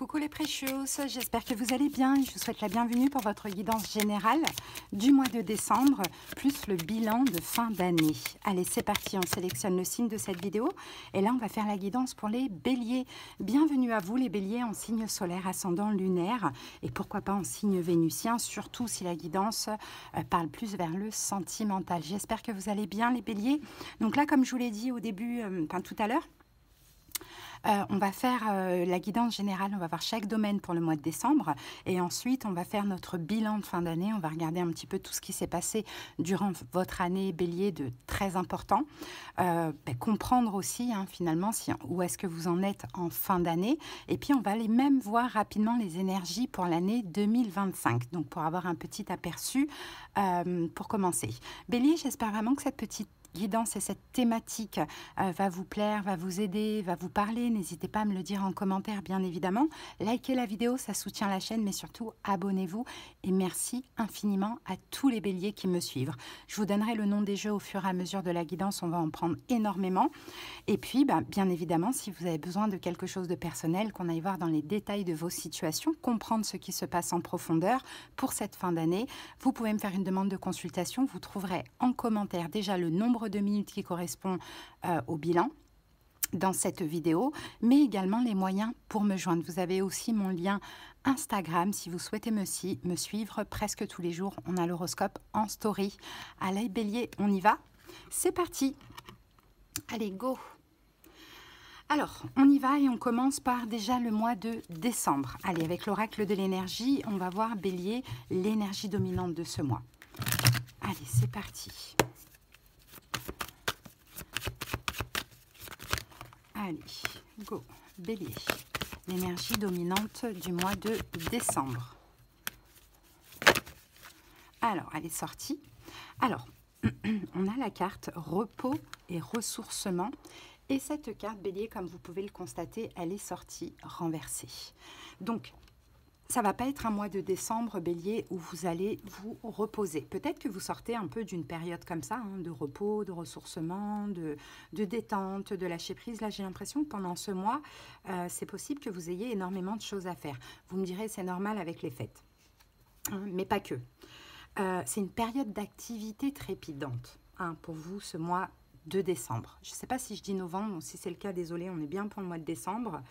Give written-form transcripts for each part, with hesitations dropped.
Coucou les précieux, j'espère que vous allez bien et je vous souhaite la bienvenue pour votre guidance générale du mois de décembre, plus le bilan de fin d'année. Allez, c'est parti, on sélectionne le signe de cette vidéo et là on va faire la guidance pour les béliers. Bienvenue à vous les béliers en signe solaire, ascendant lunaire et pourquoi pas en signe vénusien, surtout si la guidance parle plus vers le sentimental. J'espère que vous allez bien les béliers. Donc là, comme je vous l'ai dit au début, tout à l'heure, on va faire la guidance générale, on va voir chaque domaine pour le mois de décembre et ensuite on va faire notre bilan de fin d'année, on va regarder un petit peu tout ce qui s'est passé durant votre année bélier de très important, comprendre aussi finalement où est-ce que vous en êtes en fin d'année et puis on va aller même voir rapidement les énergies pour l'année 2025, donc pour avoir un petit aperçu pour commencer. Bélier, j'espère vraiment que cette petite guidance et cette thématique va vous plaire, va vous aider, va vous parler. N'hésitez pas à me le dire en commentaire, bien évidemment. Likez la vidéo, ça soutient la chaîne, mais surtout, abonnez-vous. Et merci infiniment à tous les béliers qui me suivent. Je vous donnerai le nom des jeux au fur et à mesure de la guidance, on va en prendre énormément. Et puis, bien évidemment, si vous avez besoin de quelque chose de personnel, qu'on aille voir dans les détails de vos situations, comprendre ce qui se passe en profondeur pour cette fin d'année, vous pouvez me faire une demande de consultation. Vous trouverez en commentaire déjà le nombre de minutes qui correspond au bilan dans cette vidéo, mais également les moyens pour me joindre. Vous avez aussi mon lien Instagram si vous souhaitez me suivre presque tous les jours. On a l'horoscope en story. Allez bélier, on y va. C'est parti. Allez, go. Alors, on y va et on commence par déjà le mois de décembre. Allez, avec l'oracle de l'énergie, on va voir bélier l'énergie dominante de ce mois. Allez, c'est parti. Allez, go, bélier, l'énergie dominante du mois de décembre. Alors, elle est sortie. Alors, on a la carte repos et ressourcement. Et cette carte bélier, comme vous pouvez le constater, elle est sortie renversée. Donc, ça ne va pas être un mois de décembre, bélier, où vous allez vous reposer. Peut-être que vous sortez un peu d'une période comme ça, de repos, de ressourcement, de détente, de lâcher prise. Là, j'ai l'impression que pendant ce mois, c'est possible que vous ayez énormément de choses à faire. Vous me direz, c'est normal avec les fêtes, mais pas que. C'est une période d'activité trépidante pour vous, ce mois de décembre. Je ne sais pas si je dis novembre, si c'est le cas, désolé, on est bien pour le mois de décembre.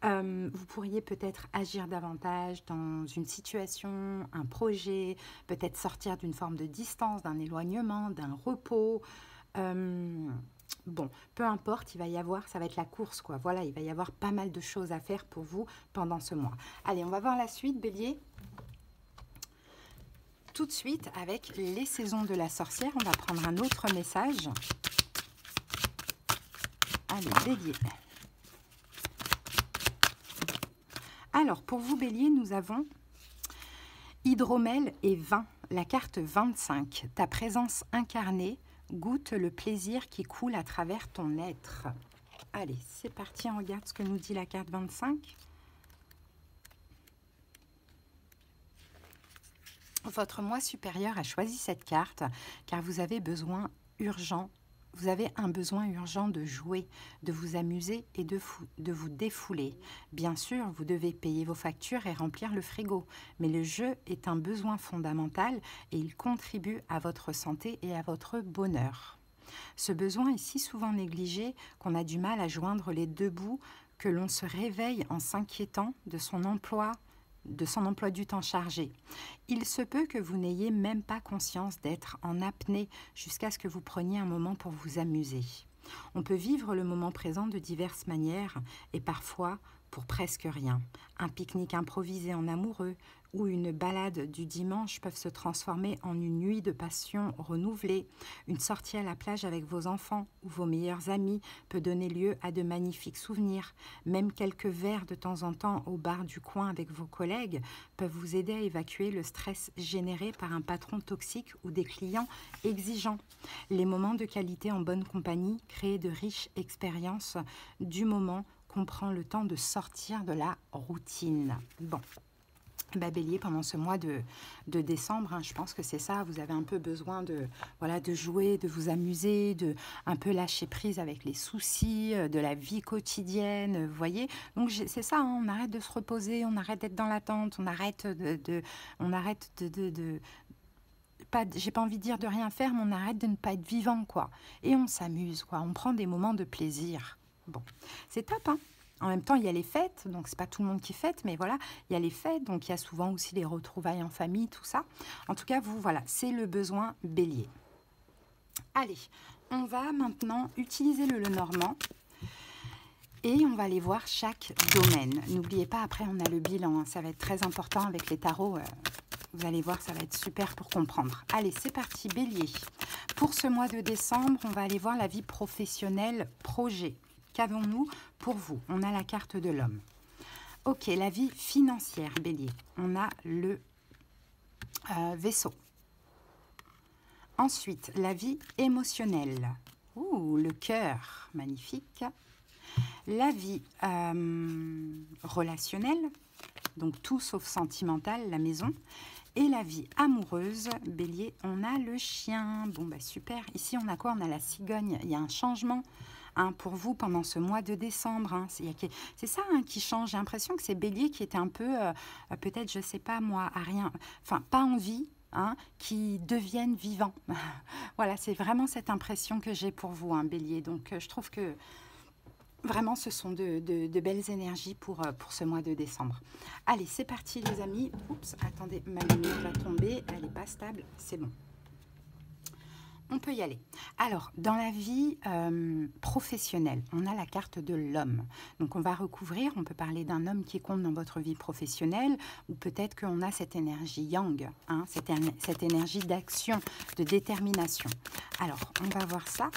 Vous pourriez peut-être agir davantage dans une situation, un projet, peut-être sortir d'une forme de distance, d'un éloignement, d'un repos. Bon, peu importe, il va y avoir, ça va être la course, quoi. Voilà, il va y avoir pas mal de choses à faire pour vous pendant ce mois. Allez, on va voir la suite, bélier. Tout de suite, avec les saisons de la sorcière, on va prendre un autre message. Allez, bélier. Alors, pour vous, bélier, nous avons hydromel et vin, la carte 25. Ta présence incarnée, goûte le plaisir qui coule à travers ton être. Allez, c'est parti, on regarde ce que nous dit la carte 25. Votre moi supérieur a choisi cette carte car vous avez besoin urgent. Vous avez un besoin urgent de jouer, de vous amuser et de vous défouler. Bien sûr, vous devez payer vos factures et remplir le frigo, mais le jeu est un besoin fondamental et il contribue à votre santé et à votre bonheur. Ce besoin est si souvent négligé qu'on a du mal à joindre les deux bouts, que l'on se réveille en s'inquiétant de son emploi du temps chargé. Il se peut que vous n'ayez même pas conscience d'être en apnée jusqu'à ce que vous preniez un moment pour vous amuser. On peut vivre le moment présent de diverses manières et parfois pour presque rien. Un pique-nique improvisé en amoureux ou une balade du dimanche peuvent se transformer en une nuit de passion renouvelée. Une sortie à la plage avec vos enfants ou vos meilleurs amis peut donner lieu à de magnifiques souvenirs. Même quelques verres de temps en temps au bar du coin avec vos collègues peuvent vous aider à évacuer le stress généré par un patron toxique ou des clients exigeants. Les moments de qualité en bonne compagnie créent de riches expériences du moment qu'on prend le temps de sortir de la routine. Bon. Bah, Bélier, pendant ce mois de décembre, hein, je pense que c'est ça, vous avez un peu besoin de, voilà, de jouer, de vous amuser, de un peu lâcher prise avec les soucis de la vie quotidienne, vous voyez. Donc c'est ça, hein, on arrête de se reposer, on arrête d'être dans l'attente, on arrête on arrête pas, j'ai pas envie de dire de rien faire, mais on arrête de ne pas être vivant, quoi. Et on s'amuse, quoi, on prend des moments de plaisir. Bon, c'est top, hein. En même temps, il y a les fêtes, donc c'est pas tout le monde qui fête, mais voilà, il y a les fêtes, donc il y a souvent aussi les retrouvailles en famille, tout ça. En tout cas, vous, voilà, c'est le besoin Bélier. Allez, on va maintenant utiliser le Lenormand et on va aller voir chaque domaine. N'oubliez pas, après, on a le bilan, hein, ça va être très important avec les tarots. Vous allez voir, ça va être super pour comprendre. Allez, c'est parti, Bélier. Pour ce mois de décembre, on va aller voir la vie professionnelle, projet. Qu'avons-nous pour vous? On a la carte de l'homme. Ok, la vie financière, Bélier. On a le vaisseau. Ensuite, la vie émotionnelle. Ouh, le cœur, magnifique. La vie relationnelle, donc tout sauf sentimental, la maison. Et la vie amoureuse, Bélier, on a le chien. Bon, bah super. Ici, on a quoi? On a la cigogne. Il y a un changement. Hein, pour vous pendant ce mois de décembre. Hein, c'est ça hein, qui change. J'ai l'impression que c'est Bélier qui était un peu, peut-être, je sais pas moi, à rien, enfin, pas en vie, hein, qui deviennent vivants. Voilà, c'est vraiment cette impression que j'ai pour vous, hein, Bélier. Donc, je trouve que vraiment, ce sont de belles énergies pour ce mois de décembre. Allez, c'est parti, les amis. Oups, attendez, ma lumière va tomber. Elle n'est pas stable. C'est bon. On peut y aller. Alors, dans la vie professionnelle, on a la carte de l'homme. Donc, on va recouvrir, on peut parler d'un homme qui compte dans votre vie professionnelle, ou peut-être qu'on a cette énergie yang, hein, cette énergie d'action, de détermination. Alors, on va voir ça,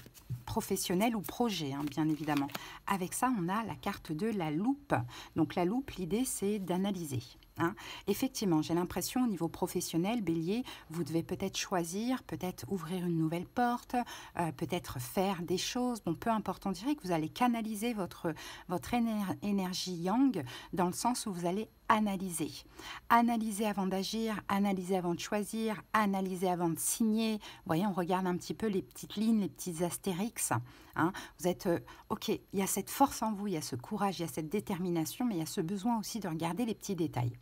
professionnel ou projet, hein, bien évidemment. Avec ça, on a la carte de la loupe. Donc, la loupe, l'idée, c'est d'analyser. Hein. Effectivement, j'ai l'impression au niveau professionnel, Bélier, vous devez peut-être choisir, peut-être ouvrir une nouvelle porte, peut-être faire des choses. Bon, peu importe, on dirait que vous allez canaliser votre énergie yang dans le sens où vous allez analyser. Analyser avant d'agir, analyser avant de choisir, analyser avant de signer. Vous voyez, on regarde un petit peu les petites lignes, les petits astérix. Hein. Vous êtes, ok, il y a cette force en vous, il y a ce courage, il y a cette détermination, mais il y a ce besoin aussi de regarder les petits détails.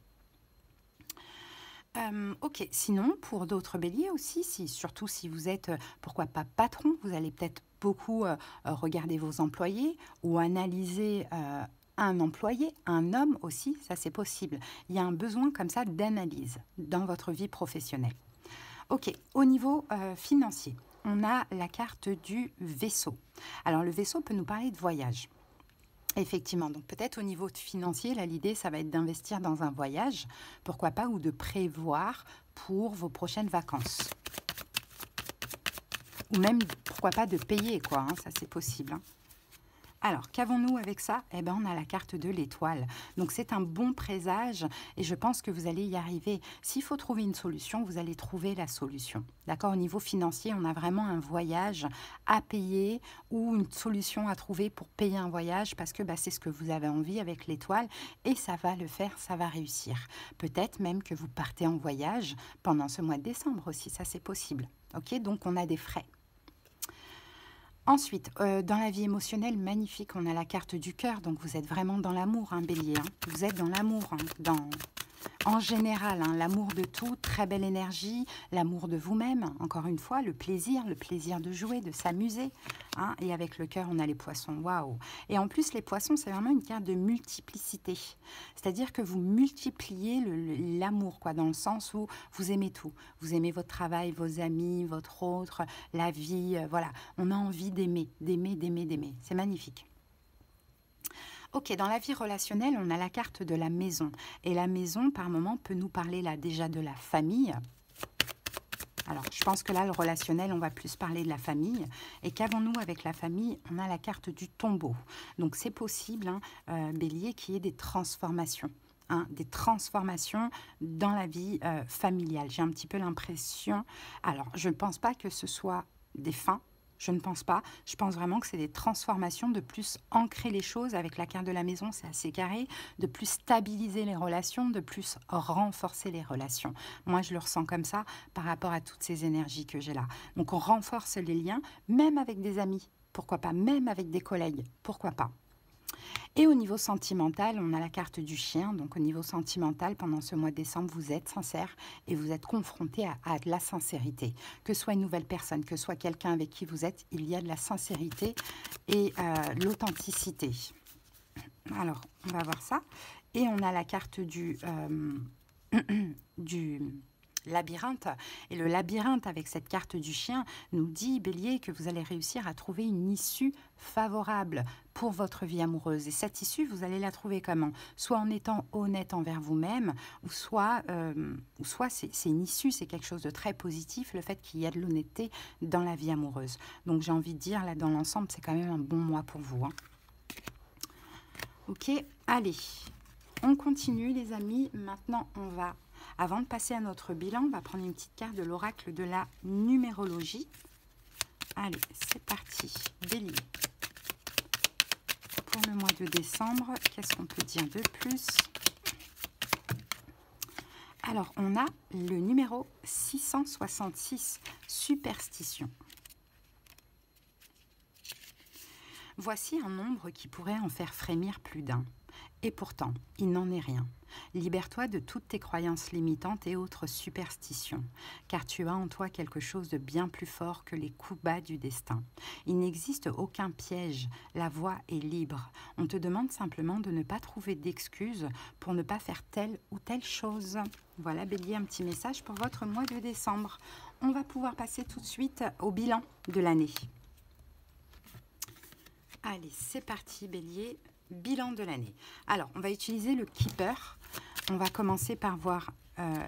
Ok, sinon, pour d'autres béliers aussi, surtout si vous êtes, pourquoi pas patron, vous allez peut-être beaucoup regarder vos employés ou analyser un employé, un homme aussi, ça c'est possible. Il y a un besoin comme ça d'analyse dans votre vie professionnelle. Ok, au niveau financier, on a la carte du vaisseau. Alors le vaisseau peut nous parler de voyage. Effectivement, donc peut-être au niveau financier, là l'idée ça va être d'investir dans un voyage, pourquoi pas, ou de prévoir pour vos prochaines vacances. Ou même, pourquoi pas, de payer, quoi, hein, ça c'est possible. Hein. Alors, qu'avons-nous avec ça? Eh bien, on a la carte de l'étoile. Donc, c'est un bon présage et je pense que vous allez y arriver. S'il faut trouver une solution, vous allez trouver la solution. D'accord? Au niveau financier, on a vraiment un voyage à payer ou une solution à trouver pour payer un voyage parce que c'est ce que vous avez envie avec l'étoile et ça va le faire, ça va réussir. Peut-être même que vous partez en voyage pendant ce mois de décembre aussi, ça c'est possible. Ok? Donc, on a des frais. Ensuite, dans la vie émotionnelle, magnifique, on a la carte du cœur. Donc, vous êtes vraiment dans l'amour, hein, Bélier. Hein. Vous êtes dans l'amour, hein, en général, hein, l'amour de tout, très belle énergie, l'amour de vous-même, encore une fois, le plaisir de jouer, de s'amuser. Hein, et avec le cœur, on a les poissons, waouh. Et en plus, les poissons, c'est vraiment une carte de multiplicité. C'est-à-dire que vous multipliez l'amour, quoi, dans le sens où vous aimez tout. Vous aimez votre travail, vos amis, votre autre, la vie, voilà. On a envie d'aimer, d'aimer, d'aimer, d'aimer. C'est magnifique. Ok, dans la vie relationnelle, on a la carte de la maison. Et la maison, par moment, peut nous parler là déjà de la famille. Alors, je pense que là, le relationnel, on va plus parler de la famille. Et qu'avons-nous avec la famille? On a la carte du tombeau. Donc, c'est possible, hein, Bélier, qu'il y ait des transformations. Hein, des transformations dans la vie familiale. J'ai un petit peu l'impression... Alors, je ne pense pas que ce soit des fins. Je ne pense pas. Je pense vraiment que c'est des transformations, de plus ancrer les choses. Avec la carte de la maison, c'est assez carré. De plus stabiliser les relations, de plus renforcer les relations. Moi, je le ressens comme ça par rapport à toutes ces énergies que j'ai là. Donc, on renforce les liens, même avec des amis. Pourquoi pas? Même avec des collègues. Pourquoi pas? Et au niveau sentimental, on a la carte du chien. Donc au niveau sentimental, pendant ce mois de décembre, vous êtes sincère et vous êtes confronté à de la sincérité. Que ce soit une nouvelle personne, que ce soit quelqu'un avec qui vous êtes, il y a de la sincérité et l'authenticité. Alors, on va voir ça. Et on a la carte du labyrinthe. Et le labyrinthe, avec cette carte du chien, nous dit, Bélier, que vous allez réussir à trouver une issue favorable pour votre vie amoureuse. Et cette issue, vous allez la trouver comment? Soit en étant honnête envers vous-même, ou soit c'est une issue, c'est quelque chose de très positif, le fait qu'il y a de l'honnêteté dans la vie amoureuse. Donc j'ai envie de dire, là, dans l'ensemble, c'est quand même un bon mois pour vous. Hein. Ok, allez, on continue les amis. Maintenant, on va... Avant de passer à notre bilan, on va prendre une petite carte de l'oracle de la numérologie. Allez, c'est parti. Bélier. Pour le mois de décembre, qu'est-ce qu'on peut dire de plus? Alors, on a le numéro 666, superstition. Voici un nombre qui pourrait en faire frémir plus d'un. Et pourtant, il n'en est rien. Libère-toi de toutes tes croyances limitantes et autres superstitions, car tu as en toi quelque chose de bien plus fort que les coups bas du destin. Il n'existe aucun piège, la voie est libre. On te demande simplement de ne pas trouver d'excuses pour ne pas faire telle ou telle chose. Voilà, Bélier, un petit message pour votre mois de décembre. On va pouvoir passer tout de suite au bilan de l'année. Allez, c'est parti, Bélier. Bilan de l'année. Alors, on va utiliser le Keeper. On va commencer par voir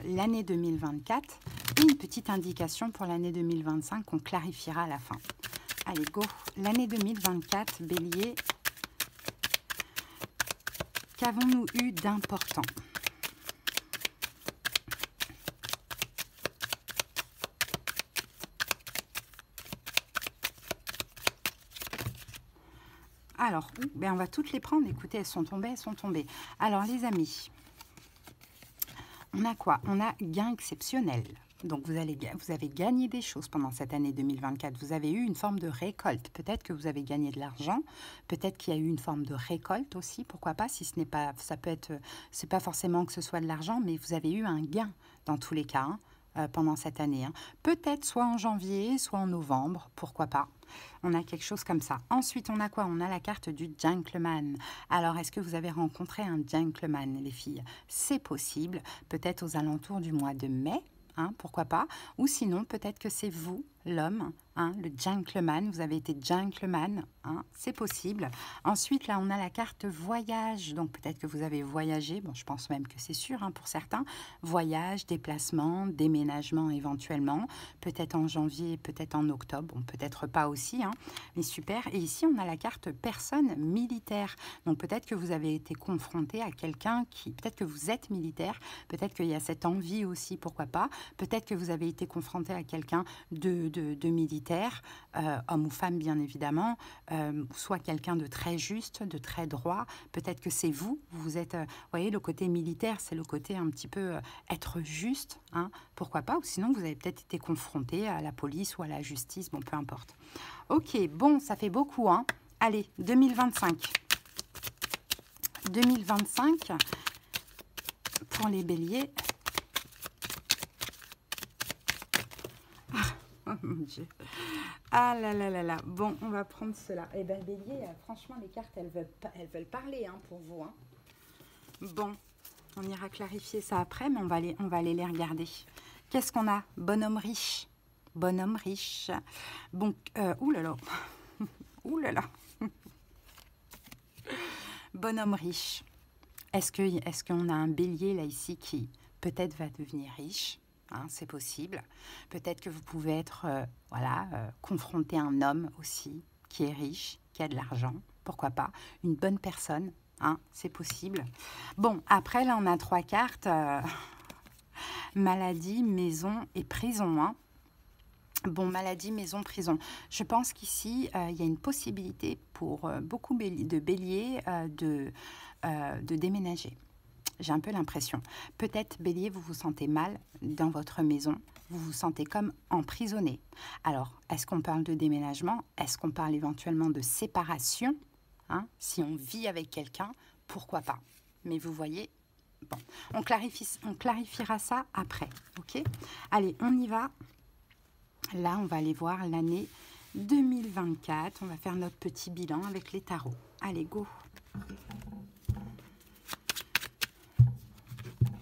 l'année 2024 et une petite indication pour l'année 2025 qu'on clarifiera à la fin. Allez, go. L'année 2024, Bélier. Qu'avons-nous eu d'important ? Alors, ben on va toutes les prendre. Écoutez, elles sont tombées, elles sont tombées. Alors, les amis, on a quoi? On a gain exceptionnel. Donc, vous avez gagné des choses pendant cette année 2024. Vous avez eu une forme de récolte. Peut-être que vous avez gagné de l'argent. Peut-être qu'il y a eu une forme de récolte aussi. Pourquoi pas? Si ce n'est pas, ça peut être, c'est pas forcément que ce soit de l'argent, mais vous avez eu un gain dans tous les cas pendant cette année. Hein. Peut-être soit en janvier, soit en novembre. Pourquoi pas? On a quelque chose comme ça. Ensuite, on a quoi? On a la carte du gentleman. Alors, est-ce que vous avez rencontré un gentleman, les filles? C'est possible. Peut-être aux alentours du mois de mai. Hein, pourquoi pas? Ou sinon, peut-être que c'est vous, l'homme, hein, le gentleman. Vous avez été gentleman. Hein, c'est possible. Ensuite, là, on a la carte voyage. Donc, peut-être que vous avez voyagé. Bon, je pense même que c'est sûr hein, pour certains. Voyage, déplacement, déménagement éventuellement. Peut-être en janvier, peut-être en octobre. Bon, peut-être pas aussi. Hein, mais super. Et ici, on a la carte personne militaire. Donc, peut-être que vous avez été confronté à quelqu'un qui... Peut-être que vous êtes militaire. Peut-être qu'il y a cette envie aussi, pourquoi pas. Peut-être que vous avez été confronté à quelqu'un de militaire, homme ou femme bien évidemment, soit quelqu'un de très juste, de très droit. Peut-être que c'est vous, vous êtes, vous voyez, le côté militaire, c'est le côté un petit peu être juste, hein, pourquoi pas, ou sinon vous avez peut-être été confronté à la police ou à la justice, bon, peu importe. Ok, bon, ça fait beaucoup, hein. Allez, 2025. 2025, pour les béliers... Oh mon Dieu. Ah là là là là. Bon, on va prendre cela. Eh bien, Bélier, franchement, les cartes, elles veulent parler hein, pour vous. Hein. Bon, on ira clarifier ça après, mais on va aller les regarder. Qu'est-ce qu'on a? Bonhomme riche. Bonhomme riche. Bon, ouh là là. Ouh là là. Bonhomme riche. Est-ce qu'on a un bélier là ici qui peut-être va devenir riche? Hein, c'est possible. Peut-être que vous pouvez être confronté à un homme aussi qui est riche, qui a de l'argent. Pourquoi pas? Une bonne personne. Hein, c'est possible. Bon, après, là, on a 3 cartes. Maladie, maison et prison. Hein. Bon, maladie, maison, prison. Je pense qu'ici, il y a une possibilité pour beaucoup de béliers de déménager. J'ai un peu l'impression. Peut-être, bélier, vous vous sentez mal dans votre maison. Vous vous sentez comme emprisonné. Alors, est-ce qu'on parle de déménagement? Est-ce qu'on parle éventuellement de séparation, hein? Si on vit avec quelqu'un, pourquoi pas? Mais vous voyez, bon, on clarifiera ça après, ok? Allez, on y va. Là, on va aller voir l'année 2024. On va faire notre petit bilan avec les tarots. Allez, go!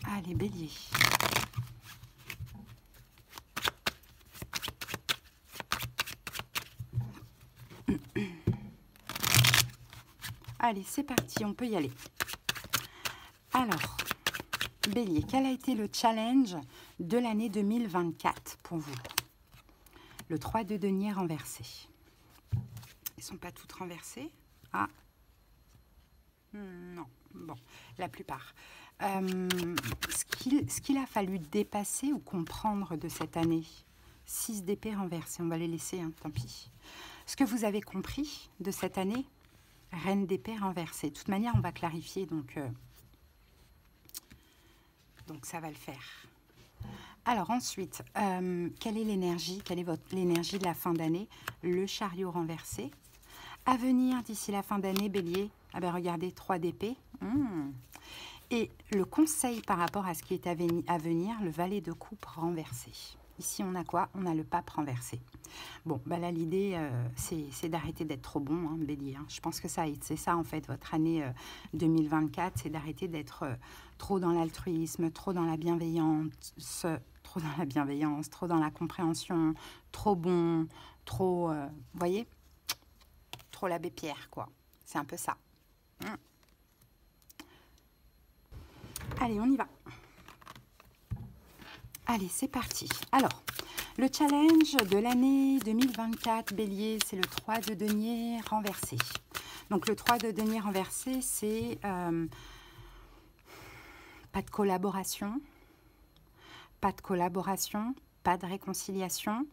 Allez, bélier. Allez, c'est parti, on peut y aller. Alors, bélier, quel a été le challenge de l'année 2024 pour vous? Le 3 de denier renversé. Ils ne sont pas toutes renversées? Ah, non, bon, la plupart. Ce qu'il a fallu dépasser ou comprendre de cette année, 6 d'épée renversée, on va les laisser, hein, tant pis. Ce que vous avez compris de cette année, reine d'épée renversée. De toute manière, on va clarifier, donc ça va le faire. Alors ensuite, quelle est l'énergie? Quelle est l'énergie de la fin d'année? Le chariot renversé. À venir d'ici la fin d'année, bélier, ah ben regardez, 3 d'épée. Et le conseil par rapport à ce qui est à venir, le valet de coupe renversé. Ici, on a quoi? On a le pape renversé. Bon, bah là, l'idée, c'est d'arrêter d'être trop bon, hein, bélier. Hein. Je pense que c'est ça, en fait, votre année 2024, c'est d'arrêter d'être trop dans l'altruisme, trop dans la bienveillance, trop dans la compréhension, trop bon, trop, vous voyez, trop l'abbé Pierre, quoi. C'est un peu ça. Allez, on y va. Allez, c'est parti. Alors, le challenge de l'année 2024, bélier, c'est le 3 de denier renversé. Donc, le 3 de denier renversé, c'est pas de collaboration, pas de réconciliation.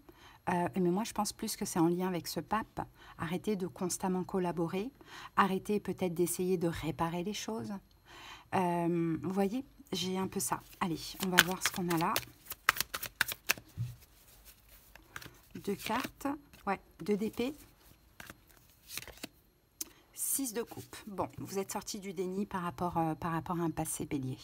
Mais moi, je pense plus que c'est en lien avec ce pape. Arrêtez de constamment collaborer. Arrêtez peut-être d'essayer de réparer les choses. Vous voyez, j'ai un peu ça. Allez, on va voir ce qu'on a là. 2 cartes. Ouais, 2 d'épée. 6 de coupe. Bon, vous êtes sorti du déni par rapport à un passé, bélier.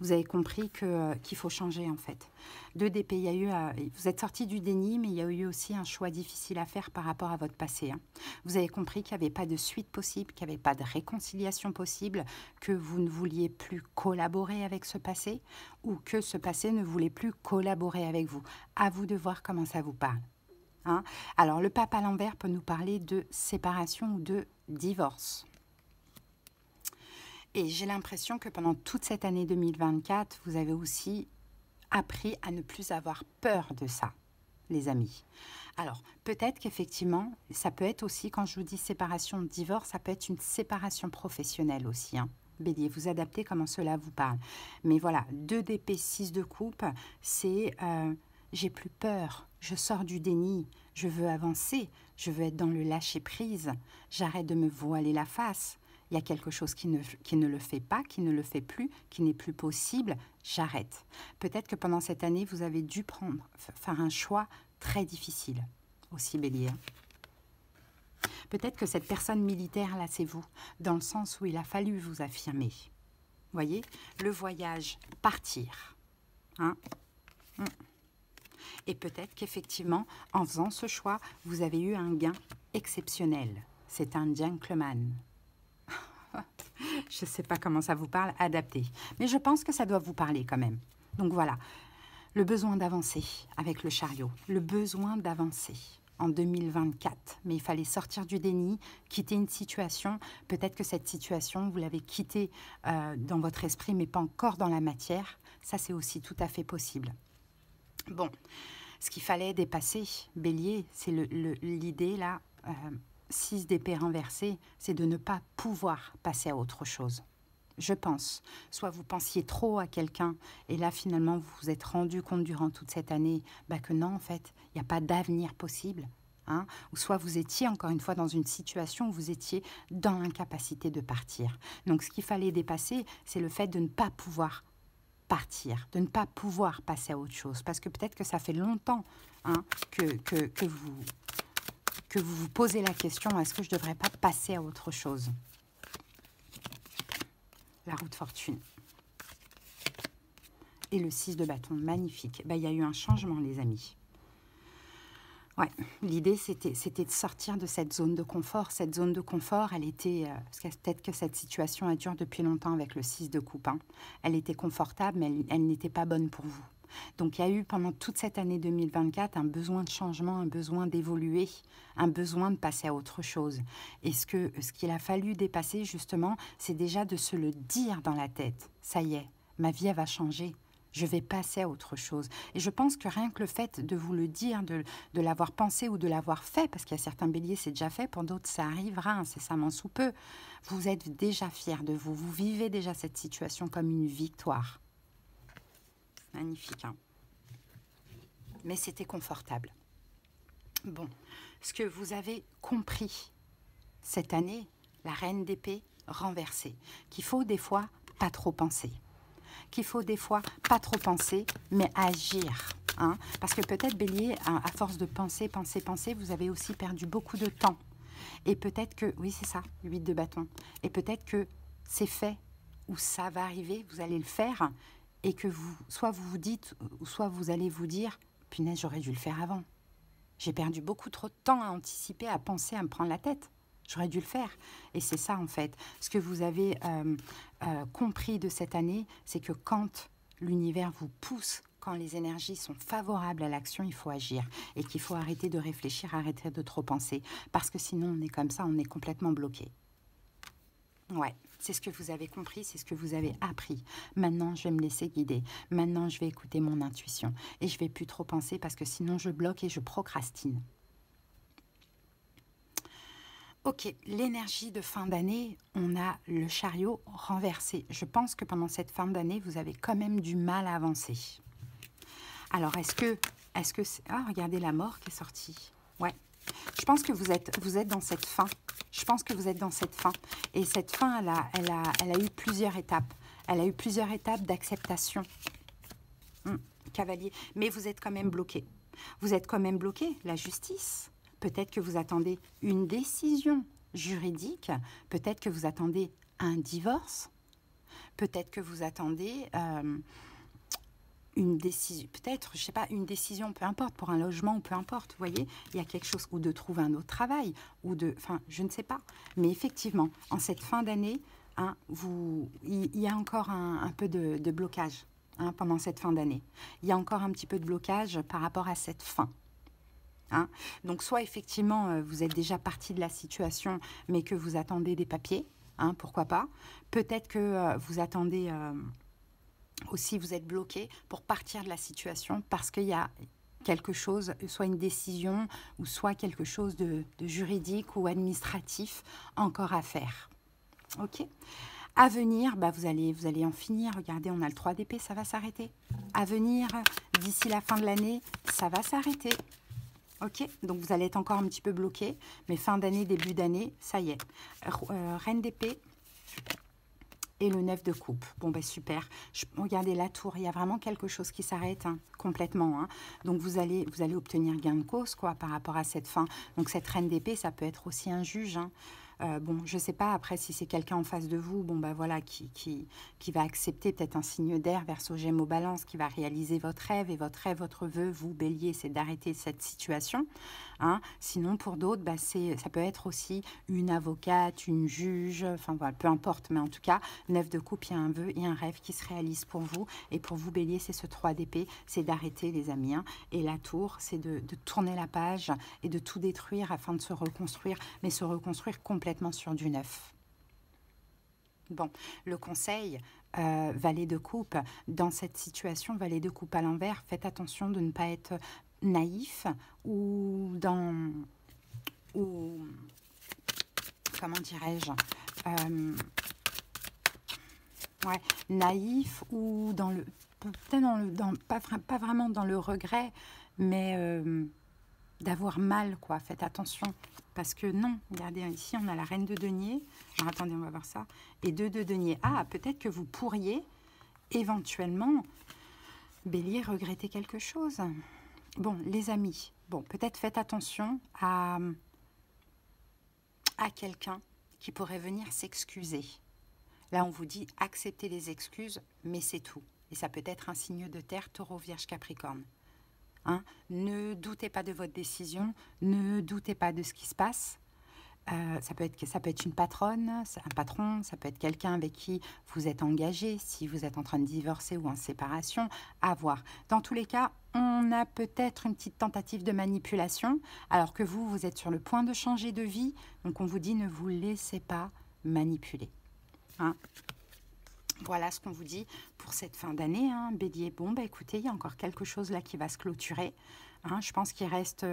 Vous avez compris qu'il faut changer, en fait. 2 d'épée, il y a eu, vous êtes sorti du déni, mais il y a eu aussi un choix difficile à faire par rapport à votre passé. Hein. Vous avez compris qu'il n'y avait pas de suite possible, qu'il n'y avait pas de réconciliation possible, que vous ne vouliez plus collaborer avec ce passé, ou que ce passé ne voulait plus collaborer avec vous. À vous de voir comment ça vous parle. Hein. Alors, le pape à l'envers peut nous parler de séparation ou de divorce. Et j'ai l'impression que pendant toute cette année 2024, vous avez aussi appris à ne plus avoir peur de ça, les amis. Alors, peut-être qu'effectivement, ça peut être aussi, quand je vous dis séparation, divorce, ça peut être une séparation professionnelle aussi, hein. Bélier, vous adaptez comment cela vous parle. Mais voilà, 2 d'épée, 6 de coupe, c'est j'ai plus peur, je sors du déni, je veux avancer, je veux être dans le lâcher-prise, j'arrête de me voiler la face. Il y a quelque chose qui ne le fait pas, qui ne le fait plus, qui n'est plus possible, j'arrête. Peut-être que pendant cette année, vous avez dû faire un choix très difficile, aussi bélier. Peut-être que cette personne militaire, là, c'est vous, dans le sens où il a fallu vous affirmer. Voyez, le voyage, partir. Hein? Et peut-être qu'effectivement, en faisant ce choix, vous avez eu un gain exceptionnel. C'est un gentleman. Je ne sais pas comment ça vous parle, adapté. Mais je pense que ça doit vous parler quand même. Donc voilà, le besoin d'avancer avec le chariot, le besoin d'avancer en 2024. Mais il fallait sortir du déni, quitter une situation. Peut-être que cette situation, vous l'avez quittée dans votre esprit, mais pas encore dans la matière. Ça, c'est aussi tout à fait possible. Bon, ce qu'il fallait dépasser, bélier, c'est l'idée là... 6 d'épée renversée, c'est de ne pas pouvoir passer à autre chose. je pense. Soit vous pensiez trop à quelqu'un et là finalement vous vous êtes rendu compte durant toute cette année que non en fait, il n'y a pas d'avenir possible. Hein, ou soit vous étiez encore une fois dans une situation où vous étiez dans l'incapacité de partir. Donc ce qu'il fallait dépasser, c'est le fait de ne pas pouvoir partir, de ne pas pouvoir passer à autre chose. Parce que peut-être que ça fait longtemps que vous vous posez la question, est-ce que je ne devrais pas passer à autre chose? La roue de fortune. Et le 6 de bâton, magnifique. Il y a eu un changement, les amis. Ouais, l'idée, c'était de sortir de cette zone de confort. Cette zone de confort, elle était... parce que peut-être que cette situation, elle dure depuis longtemps avec le 6 de coupe. Hein. Elle était confortable, mais elle n'était pas bonne pour vous. Donc, il y a eu pendant toute cette année 2024 un besoin de changement, un besoin d'évoluer, un besoin de passer à autre chose. Et ce qu'il a fallu dépasser, justement, c'est déjà de se le dire dans la tête. Ça y est, ma vie, elle va changer. Je vais passer à autre chose. Et je pense que rien que le fait de vous le dire, de l'avoir pensé ou de l'avoir fait, parce qu'il y a certains béliers, c'est déjà fait, pour d'autres, ça arrivera incessamment sous peu. Vous êtes déjà fiers de vous. Vous vivez déjà cette situation comme une victoire. Magnifique, hein? Mais c'était confortable. Bon, ce que vous avez compris cette année, la reine d'épée renversée, qu'il faut des fois pas trop penser. Qu'il faut des fois pas trop penser, mais agir. Hein? Parce que peut-être, Bélier, à force de penser, vous avez aussi perdu beaucoup de temps. Et peut-être que, oui c'est ça, 8 de bâton, et peut-être que c'est fait, ou ça va arriver, vous allez le faire, et que soit vous vous dites, ou soit vous allez vous dire, punaise, j'aurais dû le faire avant. J'ai perdu beaucoup trop de temps à anticiper, à penser, à me prendre la tête. J'aurais dû le faire. Et c'est ça, en fait. Ce que vous avez compris de cette année, c'est que quand l'univers vous pousse, quand les énergies sont favorables à l'action, il faut agir. Et qu'il faut arrêter de réfléchir, arrêter de trop penser. Parce que sinon, on est comme ça, on est complètement bloqué. Ouais, c'est ce que vous avez compris, c'est ce que vous avez appris. Maintenant, je vais me laisser guider. Maintenant, je vais écouter mon intuition. Et je ne vais plus trop penser parce que sinon, je bloque et je procrastine. Ok, l'énergie de fin d'année, on a le chariot renversé. Je pense que pendant cette fin d'année, vous avez quand même du mal à avancer. Alors, est-ce que c'est... Ah, regardez la mort qui est sortie. Ouais, je pense que vous êtes dans cette fin. Je pense que vous êtes dans cette fin. Et cette fin, elle a eu plusieurs étapes. Elle a eu plusieurs étapes d'acceptation. Cavalier. Mais vous êtes quand même bloqué. Vous êtes quand même bloqué. La justice. Peut-être que vous attendez une décision juridique. Peut-être que vous attendez un divorce. Peut-être que vous attendez une décision. Peut-être, je sais pas, une décision, peu importe, pour un logement ou peu importe. Vous voyez, il y a quelque chose, ou de trouver un autre travail, ou de... Enfin, je ne sais pas. Mais effectivement, en cette fin d'année, hein, il y a encore un peu de blocage hein, pendant cette fin d'année. Il y a encore un petit peu de blocage par rapport à cette fin. Hein. Donc, soit effectivement, vous êtes déjà parti de la situation, mais que vous attendez des papiers, hein, pourquoi pas. Peut-être que vous attendez aussi, vous êtes bloqué pour partir de la situation parce qu'il y a quelque chose, soit une décision ou soit quelque chose de juridique ou administratif encore à faire. Ok. À venir, vous allez en finir. Regardez, on a le 3 d'épée, ça va s'arrêter. À venir, d'ici la fin de l'année, ça va s'arrêter. Ok, donc vous allez être encore un petit peu bloqué, mais fin d'année, début d'année, ça y est. Reine d'épée et le 9 de coupe. Bon, super. Regardez la tour, il y a vraiment quelque chose qui s'arrête hein, complètement. Hein. Donc vous allez obtenir gain de cause quoi, par rapport à cette fin. Donc cette reine d'épée, ça peut être aussi un juge. Hein. Bon, je ne sais pas après si c'est quelqu'un en face de vous, voilà, qui va accepter peut-être un signe d'air, Verseau, Gémeaux, Balance, qui va réaliser votre rêve. Et votre vœu, vous, Bélier, c'est d'arrêter cette situation. Hein. Sinon, pour d'autres, ça peut être aussi une avocate, une juge, enfin voilà, peu importe. Mais en tout cas, 9 de coupe, il y a un vœu et un rêve qui se réalise pour vous. Et pour vous, Bélier, c'est ce 3 d'épée, c'est d'arrêter, les amis. Hein. Et la tour, c'est de tourner la page et de tout détruire afin de se reconstruire, mais se reconstruire complètement sur du neuf. Bon, le conseil, valet de coupe, dans cette situation, valet de coupe à l'envers, faites attention de ne pas être naïf ou comment dirais-je, Ouais, naïf ou dans le... Peut-être pas vraiment dans le regret, mais d'avoir mal, quoi. Faites attention. Parce que non, regardez, ici, on a la reine de denier. Alors, attendez, on va voir ça. Et 2 de denier. Ah, peut-être que vous pourriez éventuellement, bélier, regretter quelque chose. Bon, les amis, bon, peut-être faites attention à quelqu'un qui pourrait venir s'excuser. Là, on vous dit acceptez les excuses, mais c'est tout. Et ça peut être un signe de terre, taureau, vierge, capricorne. Hein? Ne doutez pas de votre décision, ne doutez pas de ce qui se passe. Ça peut être une patronne, un patron, ça peut être quelqu'un avec qui vous êtes engagé, si vous êtes en train de divorcer ou en séparation, à voir. Dans tous les cas, on a peut-être une petite tentative de manipulation, alors que vous êtes sur le point de changer de vie, donc on vous dit ne vous laissez pas manipuler. Hein? Voilà ce qu'on vous dit pour cette fin d'année, hein, Bélier. Bon, bah écoutez, il y a encore quelque chose là qui va se clôturer. Hein, je pense qu'il reste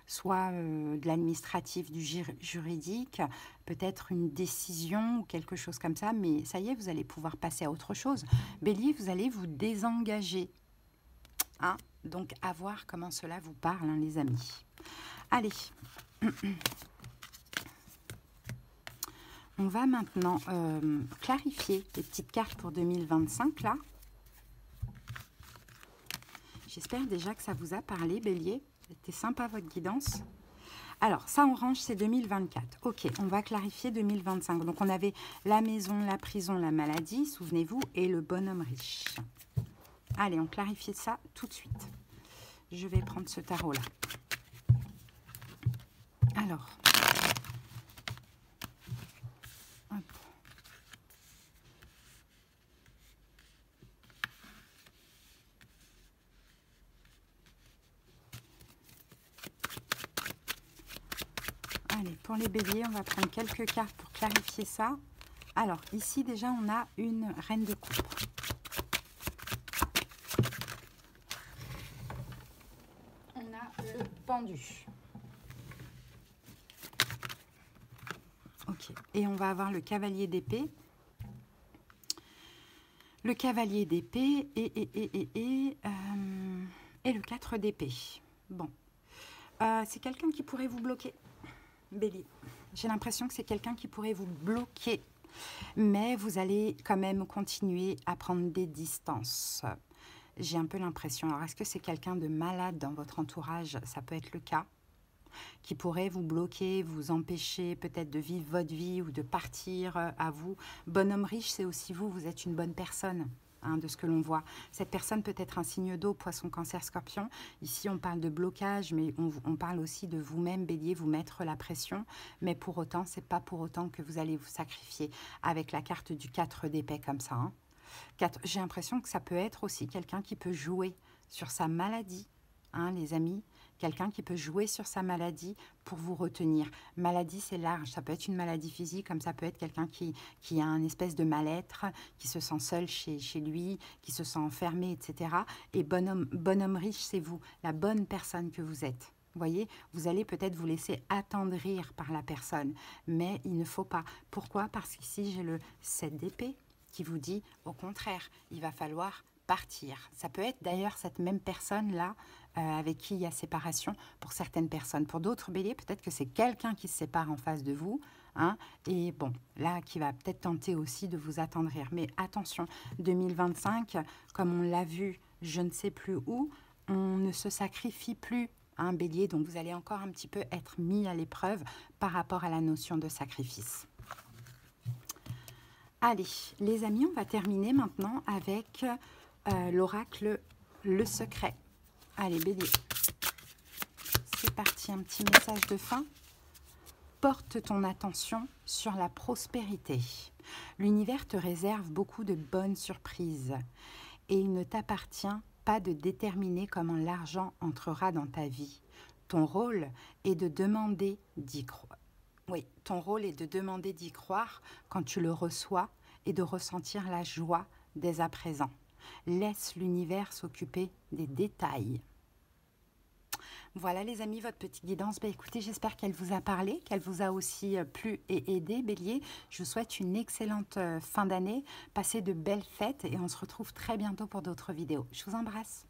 soit de l'administratif, du juridique, peut-être une décision ou quelque chose comme ça, mais ça y est, vous allez pouvoir passer à autre chose. Bélier, vous allez vous désengager. Hein, donc, à voir comment cela vous parle, hein, les amis. Allez. On va maintenant clarifier les petites cartes pour 2025, là. J'espère déjà que ça vous a parlé, Bélier. C'était sympa, votre guidance. Alors, ça, on range, c'est 2024. Ok, on va clarifier 2025. Donc, on avait la maison, la prison, la maladie, souvenez-vous, et le bonhomme riche. Allez, on clarifie ça tout de suite. Je vais prendre ce tarot-là. Alors... Allez, pour les béliers, on va prendre quelques cartes pour clarifier ça. Alors, ici, déjà, on a une reine de coupe. On a le pendu. Ok, et on va avoir le cavalier d'épée. Le cavalier d'épée et le 4 d'épée. Bon, c'est quelqu'un qui pourrait vous bloquer. Bélier, j'ai l'impression que c'est quelqu'un qui pourrait vous bloquer, mais vous allez quand même continuer à prendre des distances. J'ai un peu l'impression. Alors, est-ce que c'est quelqu'un de malade dans votre entourage? Ça peut être le cas, qui pourrait vous bloquer, vous empêcher peut-être de vivre votre vie ou de partir à vous. Bonhomme riche, c'est aussi vous, vous êtes une bonne personne. Hein, de ce que l'on voit. Cette personne peut être un signe d'eau, poisson, cancer, scorpion. Ici, on parle de blocage, mais on parle aussi de vous-même, bélier, vous mettre la pression. Mais pour autant, c'est pas pour autant que vous allez vous sacrifier avec la carte du 4 d'épée comme ça. Hein. J'ai l'impression que ça peut être aussi quelqu'un qui peut jouer sur sa maladie, hein, les amis. Quelqu'un qui peut jouer sur sa maladie pour vous retenir. Maladie, c'est large. Ça peut être une maladie physique, comme ça peut être quelqu'un qui a un espèce de mal-être, qui se sent seul chez lui, qui se sent enfermé, etc. Et bonhomme riche, c'est vous, la bonne personne que vous êtes. Vous voyez, vous allez peut-être vous laisser attendrir par la personne, mais il ne faut pas. Pourquoi? Parce qu'ici, j'ai le 7 d'épée qui vous dit, au contraire, il va falloir partir. Ça peut être d'ailleurs cette même personne-là avec qui il y a séparation pour certaines personnes. Pour d'autres béliers, peut-être que c'est quelqu'un qui se sépare en face de vous. Hein, et bon, là, qui va peut-être tenter aussi de vous attendrir. Mais attention, 2025, comme on l'a vu, je ne sais plus où, on ne se sacrifie plus. Hein, bélier, donc vous allez encore un petit peu être mis à l'épreuve par rapport à la notion de sacrifice. Allez, les amis, on va terminer maintenant avec l'oracle Le Secret. Allez, bélier, c'est parti, un petit message de fin. Porte ton attention sur la prospérité. L'univers te réserve beaucoup de bonnes surprises et il ne t'appartient pas de déterminer comment l'argent entrera dans ta vie. Ton rôle est de demander d'y croire. Oui, ton rôle est de demander d'y croire quand tu le reçois et de ressentir la joie dès à présent. Laisse l'univers s'occuper des détails. Voilà les amis, votre petite guidance. Écoutez, j'espère qu'elle vous a parlé, qu'elle vous a aussi plu et aidé. Bélier, je vous souhaite une excellente fin d'année. Passez de belles fêtes et on se retrouve très bientôt pour d'autres vidéos. Je vous embrasse.